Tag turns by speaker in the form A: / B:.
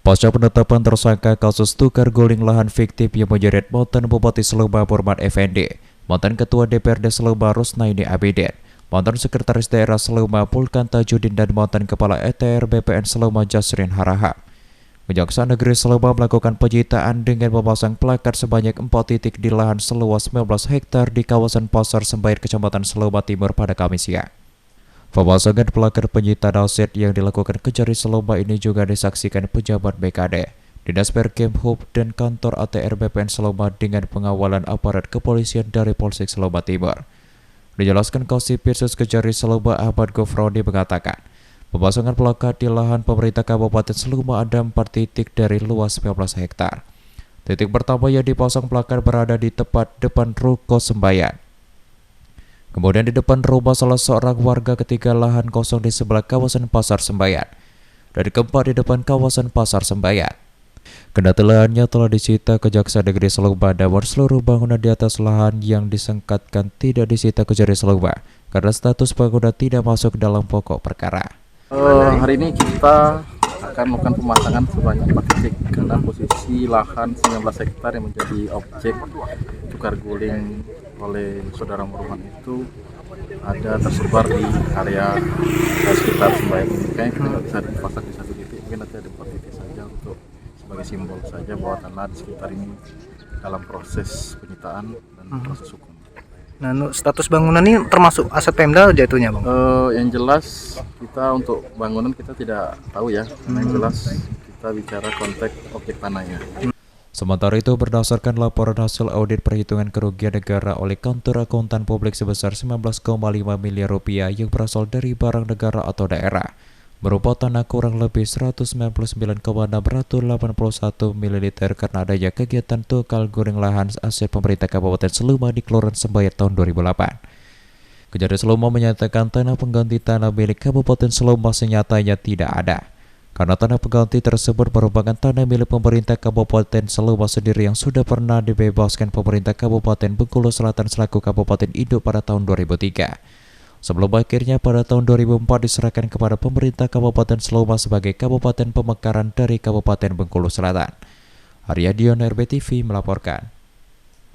A: Pasca penetapan tersangka kasus tukar guling lahan fiktif yang menyeret mantan Bupati Sleman Burman Effendi, mantan Ketua DPRD Sleman Rusnaini Abidin, mantan Sekretaris Daerah Sleman Pulkan Tajudin dan mantan Kepala ETR BPN Sleman Jasrin Harahap. Kejaksaan Negeri Sleman melakukan penyitaan dengan memasang plakat sebanyak 4 titik di lahan seluas 19 hektar di kawasan Pasar Sembair, Kecamatan Sleman Timur pada Kamis siang. Pemasangan plakat penyitaan aset yang dilakukan Kejari Sleman ini juga disaksikan pejabat BKD, Dinas Perkemhub dan kantor ATR BPN Sleman dengan pengawalan aparat kepolisian dari Polsek Sleman Timur. Dijelaskan Kasipirsus Kejari Sleman Ahmad Gofroni mengatakan, pemasangan plakat di lahan pemerintah Kabupaten Sleman ada 4 titik dari luas 19 hektar. Titik pertama yang dipasang plakat berada di tepat depan ruko sembayan. Kemudian di depan rumah salah seorang warga, ketiga lahan kosong di sebelah kawasan Pasar Sembayan, dan keempat di depan kawasan Pasar Sembayan. Kendati lahannya telah disita Kejaksaan Negeri Sleman, namun seluruh bangunan di atas lahan yang disengkatkan tidak disita Kejari Sleman karena status bangunan tidak masuk dalam pokok perkara.
B: Hari ini kita akan melakukan pemasangan sebanyak 4 titik karena posisi lahan 19 hektar yang menjadi objek tukar guling oleh saudara Murman itu ada tersebar di area sekitar Sembayan ini. Kayaknya kita nggak bisa dipasang di satu titik, mungkin nanti ada 4 titik saja untuk sebagai simbol saja bahwa tanah di sekitar ini dalam proses penyitaan dan proses hukum.
C: Nah, status bangunan ini termasuk aset Pemda jatuhnya, Bang?
B: Yang jelas kita untuk bangunan kita tidak tahu ya, yang jelas kita bicara konteks objek tanahnya.
A: Sementara itu, berdasarkan laporan hasil audit perhitungan kerugian negara oleh Kantor Akuntan Publik sebesar 19,5 miliar rupiah yang berasal dari barang negara atau daerah, berupa tanah kurang lebih 199,681 ml karena adanya kegiatan tukar guling lahan aset pemerintah Kabupaten Sleman di Kelurahan Sembayan tahun 2008. Kejari Sleman menyatakan tanah pengganti tanah milik Kabupaten Sleman senyatanya tidak ada, karena tanah pengganti tersebut merupakan tanah milik pemerintah Kabupaten Sleman sendiri yang sudah pernah dibebaskan pemerintah Kabupaten Bengkulu Selatan selaku Kabupaten Induk pada tahun 2003. Sebelum akhirnya pada tahun 2004 diserahkan kepada pemerintah Kabupaten Sleman sebagai Kabupaten Pemekaran dari Kabupaten Bengkulu Selatan. Aryadion, RBTV melaporkan.